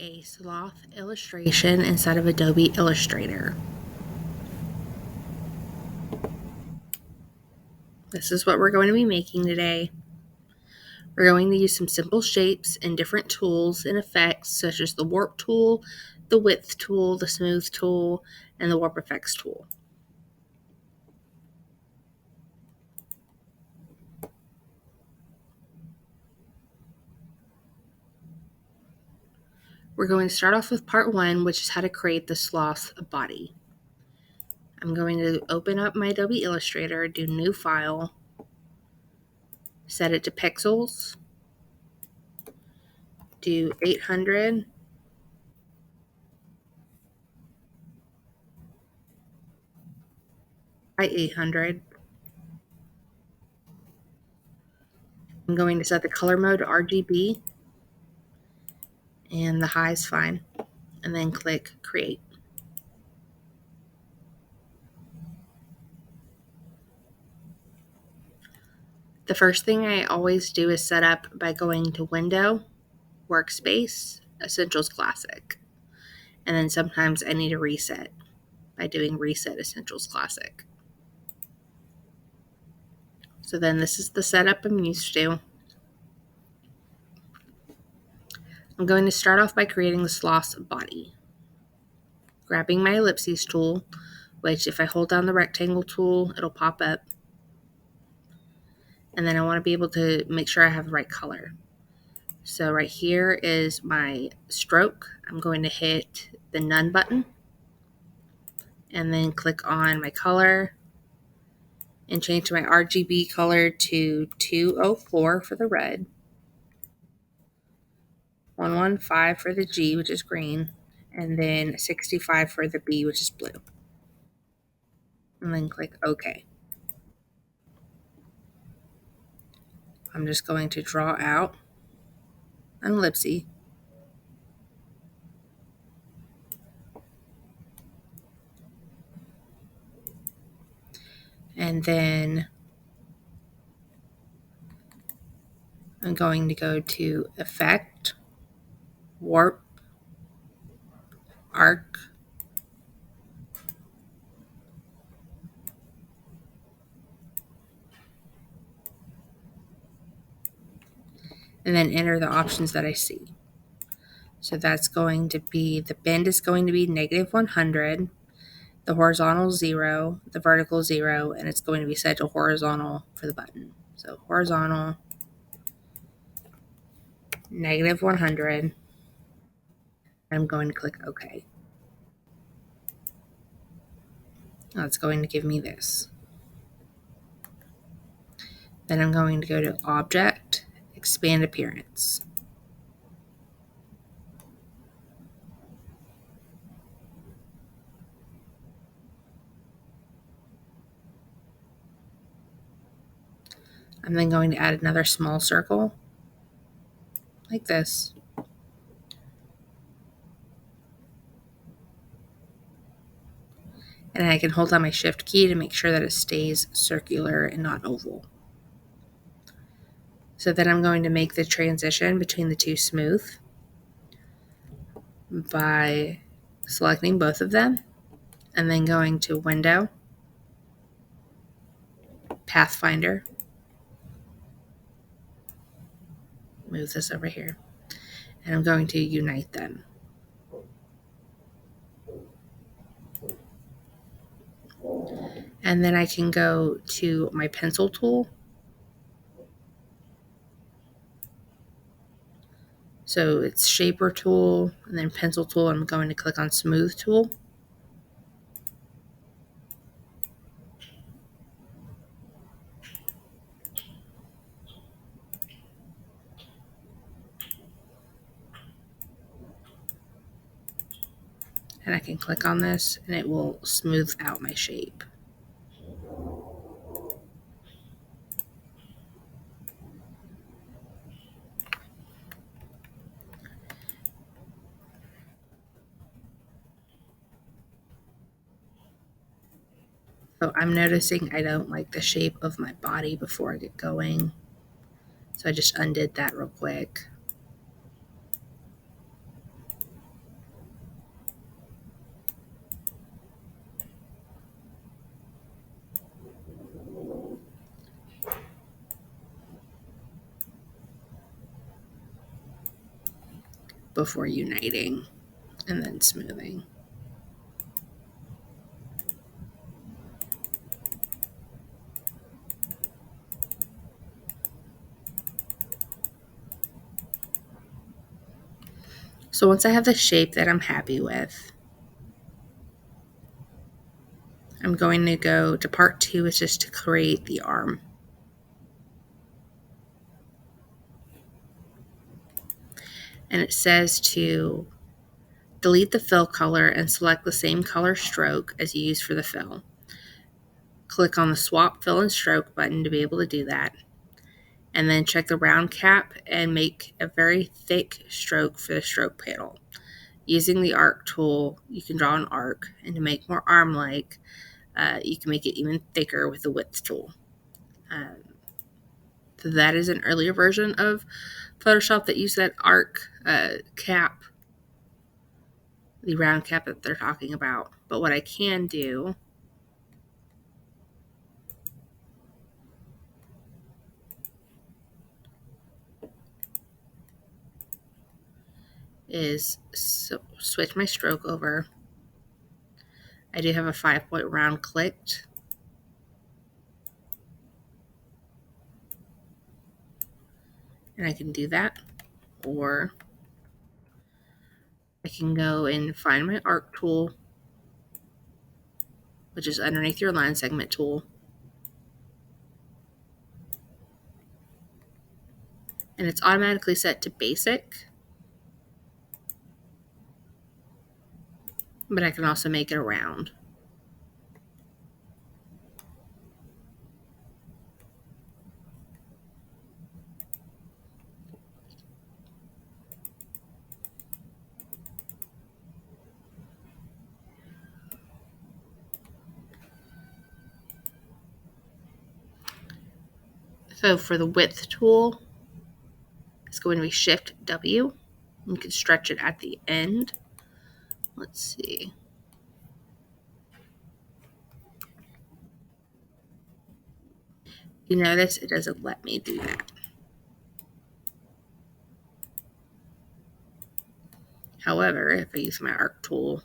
a Sloth illustration inside of Adobe Illustrator. This is what we're going to be making today. We're going to use some simple shapes and different tools and effects such as the warp tool, the width tool, the smooth tool, and the warp effects tool. We're going to start off with part 1, which is how to create the sloth body. I'm going to open up my Adobe Illustrator, do New File, set it to pixels, do 800 by 800. I'm going to set the color mode to RGB, and the high is fine, and then click Create. The first thing I always do is set up by going to Window, Workspace, Essentials Classic, and then sometimes I need a reset by doing Reset Essentials Classic. So then this is the setup I'm used to. I'm going to start off by creating the sloth's body. Grabbing my ellipses tool, which if I hold down the rectangle tool, it'll pop up. And then I want to be able to make sure I have the right color. So right here is my stroke. I'm going to hit the None button and then click on my color and change my RGB color to 204 for the red, 115 for the G, which is green, and then 65 for the B, which is blue. And then click OK. I'm just going to draw out an ellipse. And then I'm going to go to Effect, Warp, Arc, and then enter the options that I see. So that's going to be, the bend is going to be -100, the horizontal 0, the vertical 0, and it's going to be set to horizontal for the button. So horizontal, -100. I'm going to click OK. Now it's going to give me this. Then I'm going to go to Object, Expand Appearance. I'm then going to add another small circle, like this. And I can hold down my Shift key to make sure that it stays circular and not oval. So then I'm going to make the transition between the two smooth by selecting both of them and then going to Window, Pathfinder, move this over here, and I'm going to unite them. And then I can go to my pencil tool. So it's Shaper tool and then pencil tool. I'm going to click on Smooth tool. And I can click on this and it will smooth out my shape. So I'm noticing I don't like the shape of my body before I get going. So I just undid that real quick. before uniting and then smoothing. So once I have the shape that I'm happy with, I'm going to go to part 2, which is to create the arm. And it says to delete the fill color and select the same color stroke as you used for the fill. Click on the swap fill and stroke button to be able to do that. And then check the round cap and make a very thick stroke for the stroke panel. Using the arc tool, you can draw an arc, and to make more arm-like, you can make it even thicker with the width tool. So that is an earlier version of Photoshop that used that arc cap, the round cap that they're talking about. But what I can do is switch my stroke over. I do have a 5-point round clicked. And I can do that. Or I can go and find my arc tool, which is underneath your line segment tool. And it's automatically set to basic. But I can also make it a round. So for the width tool, it's going to be Shift W. You can stretch it at the end. Let's see. You notice it doesn't let me do that. However, if I use my arc tool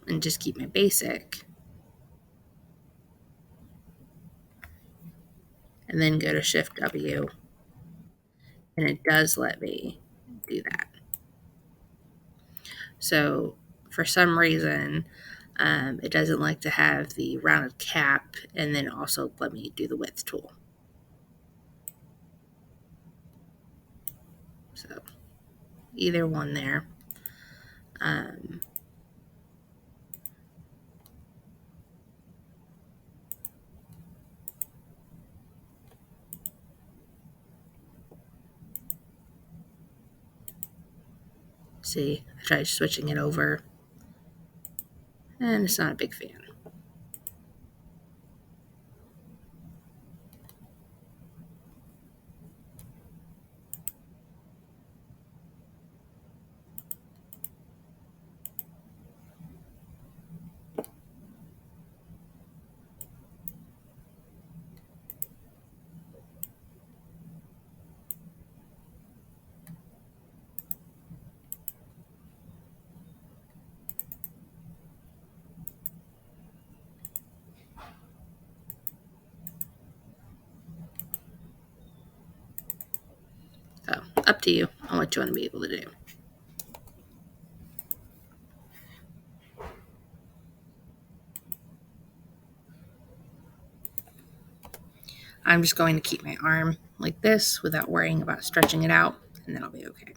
and just keep my basic, and then go to Shift W, and it does let me do that. So for some reason, it doesn't like to have the rounded cap and then also let me do the width tool. So either one there. See, I tried switching it over, and it's not a big fan. So up to you on what you want to be able to do. I'm just going to keep my arm like this without worrying about stretching it out, and then I'll be okay.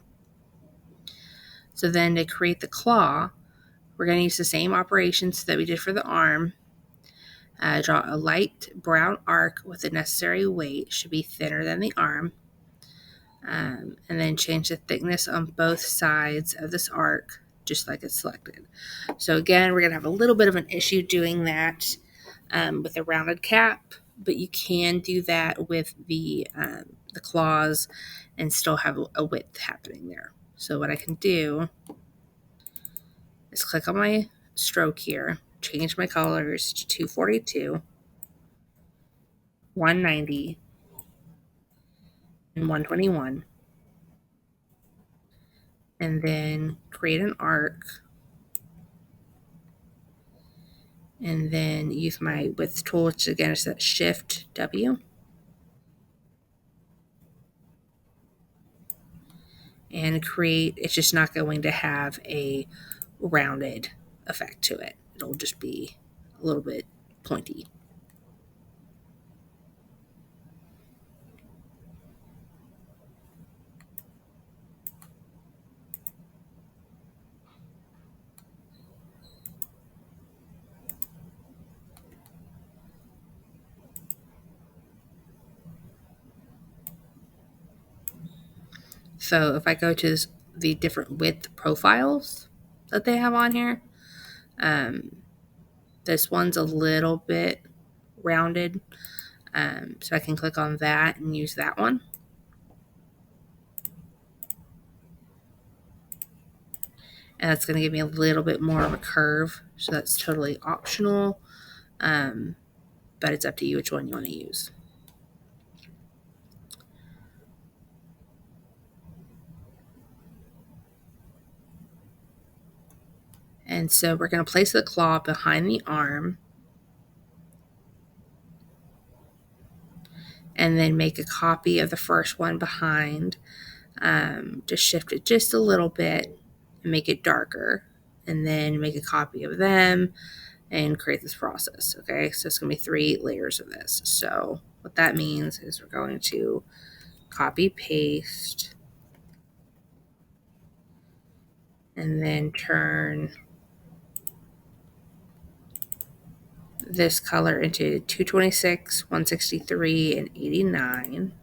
So then to create the claw, we're going to use the same operations that we did for the arm. Draw a light brown arc with the necessary weight, should be thinner than the arm. And then change the thickness on both sides of this arc, just like it's selected. So again, we're going to have a little bit of an issue doing that with a rounded cap, but you can do that with the claws and still have a width happening there. So what I can do is click on my stroke here, change my colors to 242, 190, and 121. and then create an arc, and then use my width tool, which again is that Shift W, and create. It's just not going to have a rounded effect to it. It'll just be a little bit pointy. So if I go to the different width profiles that they have on here, this one's a little bit rounded. So I can click on that and use that one. And that's going to give me a little bit more of a curve. So that's totally optional. But it's up to you which one you want to use. And so we're going to place the claw behind the arm and then make a copy of the first one behind. Just shift it just a little bit and make it darker, and then make a copy of them and create this process. Okay, so it's going to be 3 layers of this. So what that means is we're going to copy paste and then turn this color into 226, 163, and 89.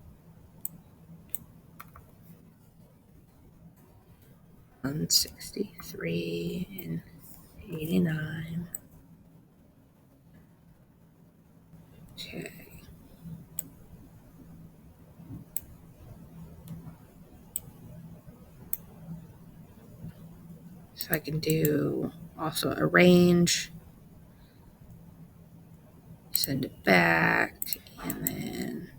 163 and 89. Okay. So I can do also arrange, send it back, and then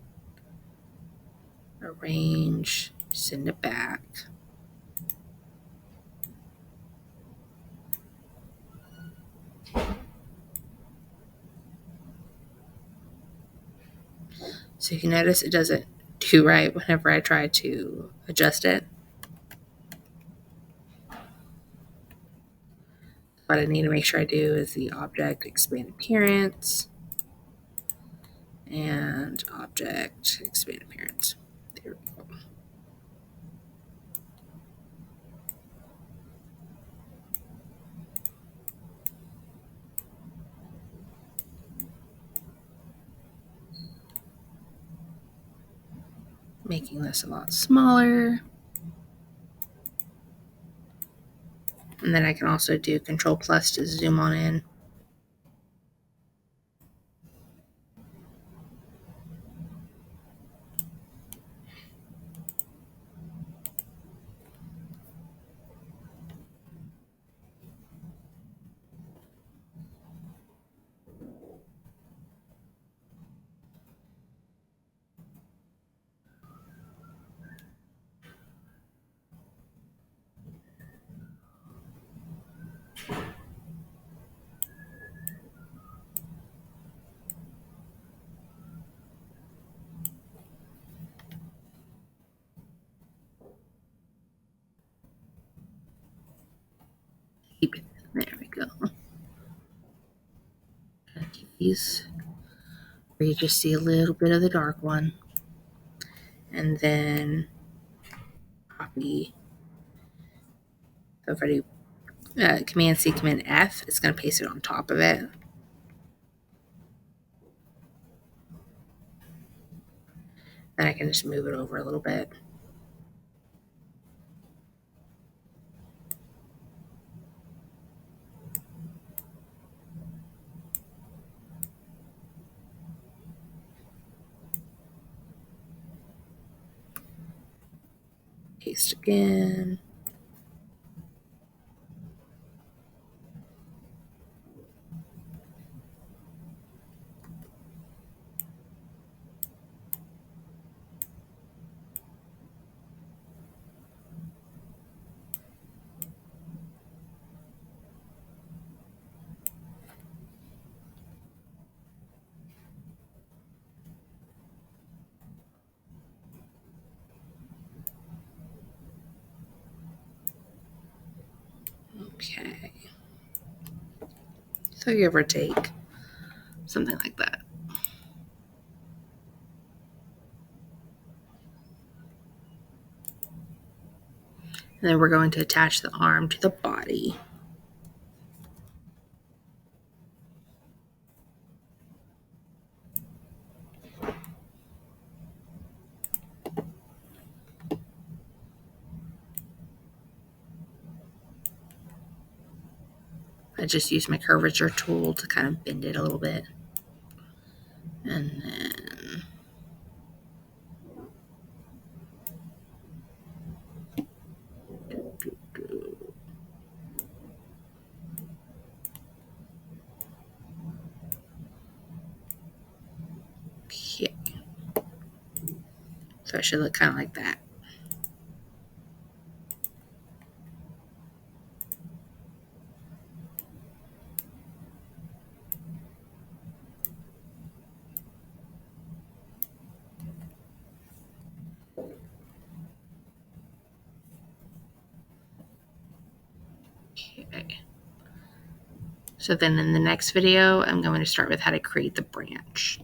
arrange, send it back. So you can notice it doesn't do right whenever I try to adjust it. What I need to make sure I do is the object expand appearance and object expand appearance. There we go. Making this a lot smaller. And then I can also do Control Plus to zoom on in. There we go. These where you just see a little bit of the dark one, and then copy. So if I do Command C, Command F, it's going to paste it on top of it. Then I can just move it over a little bit. Paste again. Okay. So give or take, something like that. And then we're going to attach the arm to the body. I just use my curvature tool to kind of bend it a little bit. And then okay. So it should look kind of like that. Okay. So then in the next video, I'm going to start with how to create the branch.